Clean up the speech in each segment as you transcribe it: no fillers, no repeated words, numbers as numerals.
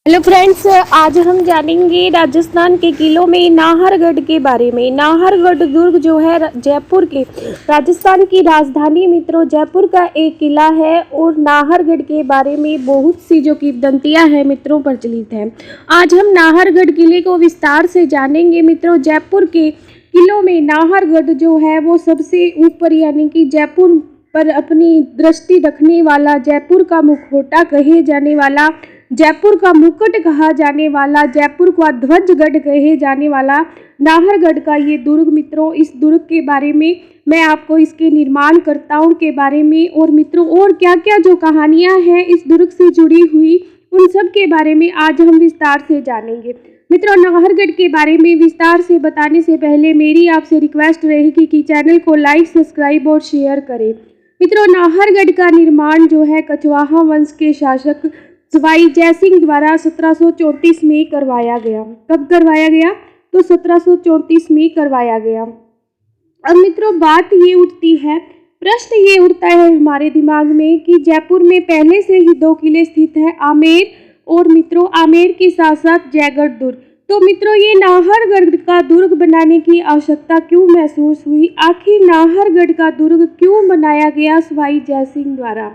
Hello friends, आज हम जानेंगे राजस्थान के किलों में नाहरगढ़ के बारे में। नाहरगढ़ दुर्ग जो है जयपुर के राजस्थान की राजधानी मित्रों जयपुर का एक किला है और नाहरगढ़ के बारे में बहुत सी जो किंवदंतियां हैं मित्रों प्रचलित हैं। आज हम नाहरगढ़ किले को विस्तार से जानेंगे मित्रों। जयपुर के किलों में नाहरगढ़ जो है वो सबसे ऊपर यानी कि जयपुर पर अपनी दृष्टि रखने वाला, जयपुर का मुखौटा कहे जाने वाला, जयपुर का मुकुट कहा जाने वाला, जयपुर का ध्वजगढ़ कहे जाने वाला नाहरगढ़ का ये दुर्ग मित्रों। इस दुर्ग के बारे में मैं आपको इसके निर्माणकर्ताओं के बारे में और मित्रों और क्या क्या जो कहानियां हैं इस दुर्ग से जुड़ी हुई उन सब के बारे में आज हम विस्तार से जानेंगे। मित्रों, नाहरगढ़ के बारे में विस्तार से बताने से पहले मेरी आपसे रिक्वेस्ट रहेगी कि चैनल को लाइक, सब्सक्राइब और शेयर करें। मित्रों, नाहरगढ़ का निर्माण जो है कछवाहा वंश के शासक सवाई जयसिंह द्वारा 1734 में करवाया गया। कब करवाया गया? तो 1734 में करवाया गया। अब मित्रों बात ये उठती है, प्रश्न ये उठता है हमारे दिमाग में कि जयपुर में पहले से ही दो किले स्थित हैं, आमेर और मित्रों आमेर के साथ साथ जयगढ़ दुर्ग। तो मित्रों ये नाहरगढ़ का दुर्ग बनाने की आवश्यकता क्यों महसूस हुई? आखिर नाहरगढ़ का दुर्ग क्यों बनाया गया सवाई जयसिंह द्वारा?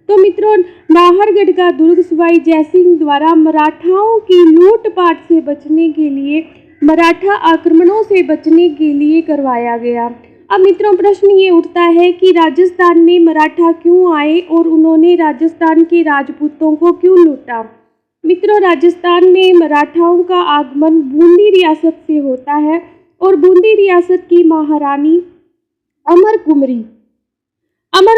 तो मित्रों नाहरगढ़ का दुर्ग सवाई जयसिंह द्वारा मराठाओं की लूटपाट से बचने के लिए, मराठा आक्रमणों से बचने के लिए करवाया गया। अब मित्रों प्रश्न ये उठता है कि राजस्थान में मराठा क्यों आए और उन्होंने राजस्थान के राजपूतों को क्यों लूटा? मित्रों राजस्थान में मराठाओं का आगमन बूंदी रियासत से होता है और बूंदी रियासत की महारानी अमर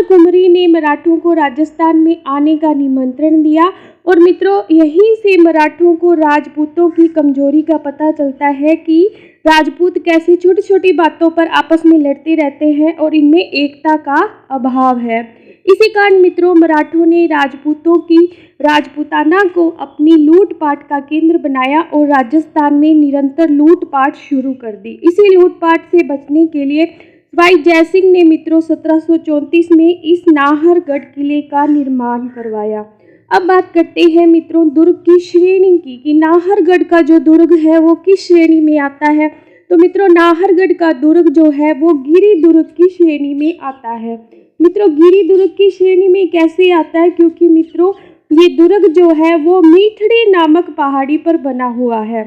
कुमरी ने मराठों को राजस्थान में आने का निमंत्रण दिया और मित्रों यहीं से मराठों को राजपूतों की कमजोरी का पता चलता है कि राजपूत कैसे छोटी छोटी बातों पर आपस में लड़ते रहते हैं और इनमें एकता का अभाव है। इसी कारण मित्रों मराठों ने राजपूतों की राजपूताना को अपनी लूटपाट का केंद्र बनाया और राजस्थान में निरंतर लूटपाट शुरू कर दी। इसी लूटपाट से बचने के लिए सवाई जयसिंह ने मित्रों 1734 में इस नाहरगढ़ किले का निर्माण करवाया। अब बात करते हैं मित्रों दुर्ग की श्रेणी की कि नाहरगढ़ का जो दुर्ग है वो किस श्रेणी में आता है। तो मित्रों नाहरगढ़ का दुर्ग जो है वो गिरि दुर्ग की श्रेणी में आता है। मित्रों गिरि दुर्ग की श्रेणी में कैसे आता है? क्योंकि मित्रों ये दुर्ग जो है वो मीठड़ी नामक पहाड़ी पर बना हुआ है।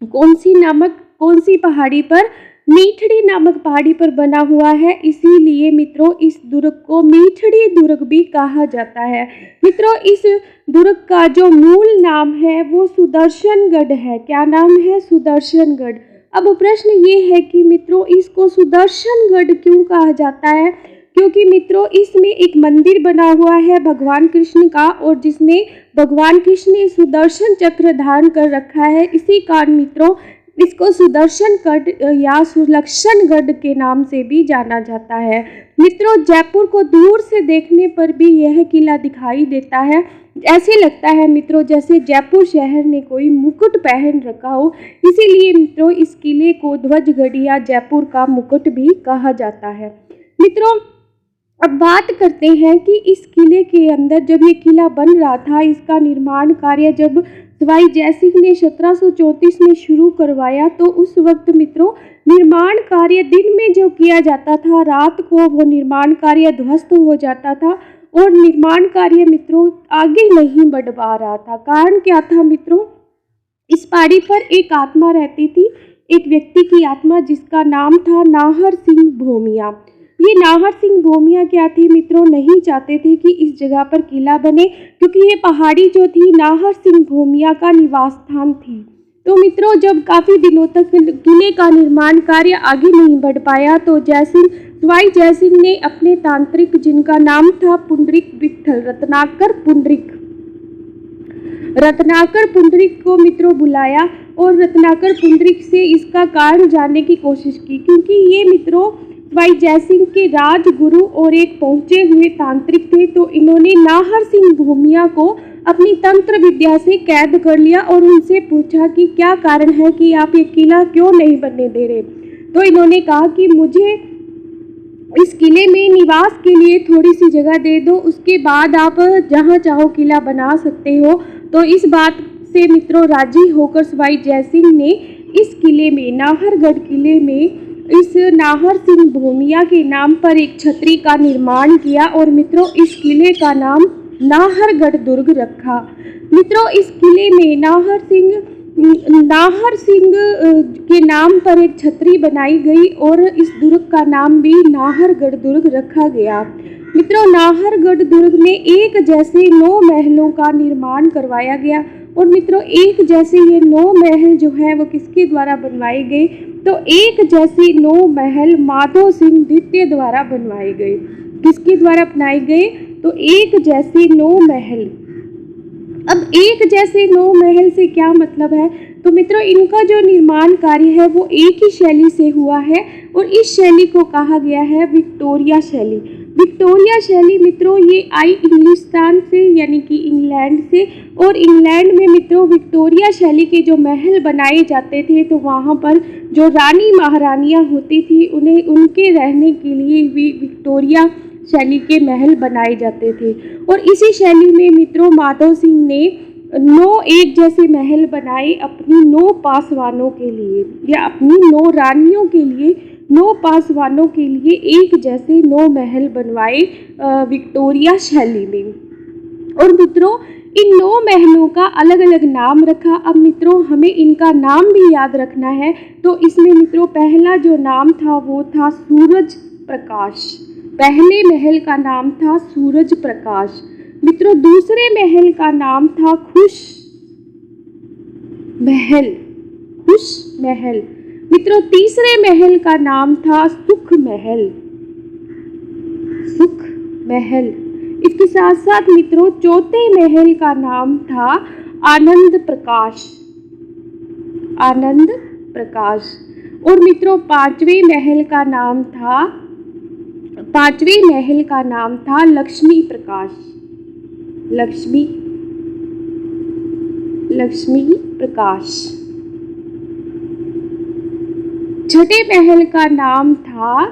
कौन सी पहाड़ी पर? मीठड़ी नामक पहाड़ी पर बना हुआ है, इसीलिए मित्रों इस दुर्ग को मीठड़ी दुर्ग भी कहा जाता है। मित्रों इस दुर्ग का जो मूल नाम है वो सुदर्शनगढ़ है। क्या नाम है? सुदर्शनगढ़। अब प्रश्न ये है कि मित्रों इसको सुदर्शनगढ़ क्यों कहा जाता है? क्योंकि मित्रों इसमें एक मंदिर बना हुआ है भगवान कृष्ण का और जिसमें भगवान कृष्ण ने सुदर्शन चक्र धारण कर रखा है। इसी कारण मित्रों इसको सुदर्शनगढ़ या सुलक्षणगढ़ के नाम से भी जाना जाता है। मित्रों जयपुर को दूर से देखने पर भी यह किला दिखाई देता है। ऐसे लगता है मित्रों जैसे जयपुर शहर ने कोई मुकुट पहन रखा हो, इसीलिए मित्रों इस किले को ध्वजगढ़ या जयपुर का मुकुट भी कहा जाता है। मित्रों अब बात करते हैं कि इस किले के अंदर जब ये किला बन रहा था, इसका निर्माण कार्य जब सवाई जयसिंह ने 1734 में शुरू करवाया तो उस वक्त मित्रों निर्माण कार्य दिन में जो किया जाता था, रात को वो निर्माण कार्य ध्वस्त हो जाता था और निर्माण कार्य मित्रों आगे नहीं बढ़ पा रहा था। कारण क्या था मित्रों? इस पहाड़ी पर एक आत्मा रहती थी, एक व्यक्ति की आत्मा जिसका नाम था नाहर सिंह भोमिया। ये नाहर सिंह भोमिया क्या थी मित्रों? नहीं चाहते थे कि इस जगह पर किला बने, क्योंकि ये पहाड़ी जो थी नाहर सिंह भोमिया का निवास स्थान थी। तो मित्रों जब काफ़ी दिनों तक किले का निर्माण कार्य आगे नहीं बढ़ पाया तो सवाई जयसिंह ने अपने तांत्रिक जिनका नाम था पुंडरीक विठल रत्नाकर पुंडरीक को मित्रों बुलाया और रत्नाकर पुंडरीक से इसका कारण जानने की कोशिश की, क्योंकि ये मित्रों सवाई जयसिंह के राजगुरु और एक पहुंचे हुए तांत्रिक थे। तो इन्होंने नाहर सिंह भोमिया को अपनी तंत्र विद्या से कैद कर लिया और उनसे पूछा कि क्या कारण है कि आप ये किला क्यों नहीं बनने दे रहे। तो इन्होंने कहा कि मुझे इस किले में निवास के लिए थोड़ी सी जगह दे दो, उसके बाद आप जहाँ चाहो किला बना सकते हो। तो इस बात से मित्रों राजी होकर सवाई जयसिंह ने इस किले में, नाहरगढ़ किले में, इस नाहर सिंह भूमिया के नाम पर एक छतरी का निर्माण किया और मित्रों इस किले का नाम नाहरगढ़ दुर्ग रखा। मित्रों इस किले में नाहर सिंह के नाम पर एक छतरी बनाई गई और इस दुर्ग का नाम भी नाहरगढ़ दुर्ग रखा गया। मित्रों नाहरगढ़ दुर्ग में एक जैसे 9 महलों का निर्माण करवाया गया और मित्रों एक जैसे ये 9 महल जो है वो किसके द्वारा बनवाए गए, तो एक जैसे 9 महल माधो सिंह द्वितीय द्वारा बनवाए गए। किसके द्वारा बनाए गए, तो एक जैसे 9 महल। अब एक जैसे 9 महल से क्या मतलब है, तो मित्रों इनका जो निर्माण कार्य है वो एक ही शैली से हुआ है और इस शैली को कहा गया है विक्टोरिया शैली। विक्टोरिया शैली मित्रों ये आई इंग्लिस्तान से, यानी कि इंग्लैंड से, और इंग्लैंड में मित्रों विक्टोरिया शैली के जो महल बनाए जाते थे तो वहाँ पर जो रानी महारानियाँ होती थी उन्हें उनके रहने के लिए भी विक्टोरिया शैली के महल बनाए जाते थे। और इसी शैली में मित्रों माधव सिंह ने 9 एक जैसे महल बनाए अपनी 9 पासवानों के लिए, या अपनी 9 रानियों के लिए, 9 पासवानों के लिए एक जैसे 9 महल बनवाए विक्टोरिया शैली में। और मित्रों इन 9 महलों का अलग अलग नाम रखा। अब मित्रों हमें इनका नाम भी याद रखना है, तो इसमें मित्रों पहला जो नाम था वो था सूरज प्रकाश। पहले महल का नाम था सूरज प्रकाश। मित्रों दूसरे महल का नाम था खुश महल, खुश महल। मित्रों तीसरे महल का नाम था सुख महल, सुख महल। इसके साथ साथ मित्रों चौथे महल का नाम था आनंद प्रकाश, आनंद प्रकाश। और मित्रों पांचवें महल का नाम था लक्ष्मी प्रकाश, लक्ष्मी प्रकाश। छठे महल का नाम था,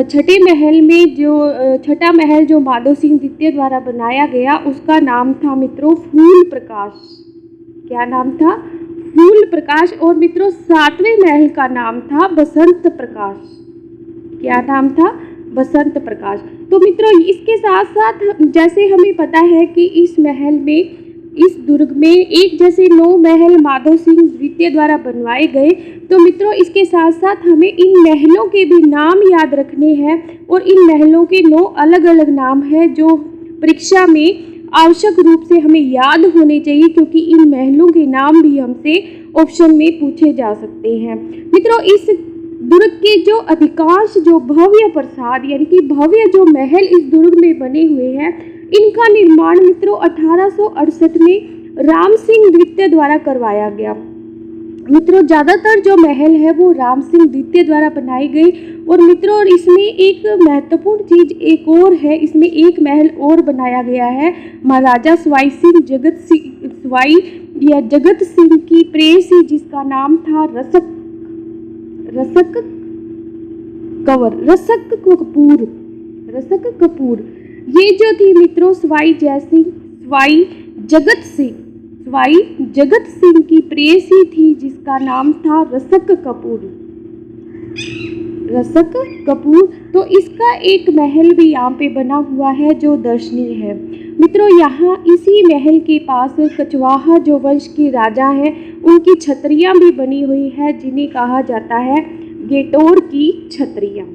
छठे महल में जो छठा महल जो माधव सिंह द्वितीय द्वारा बनाया गया उसका नाम था मित्रों फूल प्रकाश। क्या नाम था, फूल प्रकाश। और मित्रों 7वें महल का नाम था बसंत प्रकाश। क्या नाम था, बसंत प्रकाश। तो मित्रों इसके साथ साथ जैसे हमें पता है कि इस महल में, इस दुर्ग में एक जैसे 9 महल माधव सिंह द्वितीय द्वारा बनवाए गए, तो मित्रों इसके साथ साथ हमें इन महलों के भी नाम याद रखने हैं और इन महलों के 9 अलग अलग नाम हैं जो परीक्षा में आवश्यक रूप से हमें याद होने चाहिए, क्योंकि इन महलों के नाम भी हमसे ऑप्शन में पूछे जा सकते हैं। मित्रों इस दुर्ग के जो अधिकांश जो भव्य प्रासाद यानी कि भव्य जो महल इस दुर्ग में बने हुए हैं, इनका निर्माण मित्रों 1868 में राम सिंह द्वितीय द्वारा करवाया गया। मित्रों ज़्यादातर जो महल है वो राम सिंह द्वितीय द्वारा बनाई गई। और मित्रों और इसमें एक महत्वपूर्ण चीज़ एक और है, इसमें एक महल और बनाया गया है महाराजा सवाई जगत सिंह की प्रेयसी, जिसका नाम था रसक कपूर। ये जो थी मित्रों सवाई जगत सिंह की प्रेयसी थी, जिसका नाम था रसक कपूर। तो इसका एक महल भी यहाँ पे बना हुआ है जो दर्शनीय है। मित्रों यहाँ इसी महल के पास कछवाहा जो वंश के राजा हैं उनकी छतरियाँ भी बनी हुई है, जिन्हें कहा जाता है गेटोर की छतरियाँ।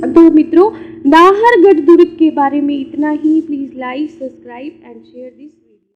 तो मित्रों नाहरगढ़ दुर्ग के बारे में इतना ही। Please like, subscribe and share this.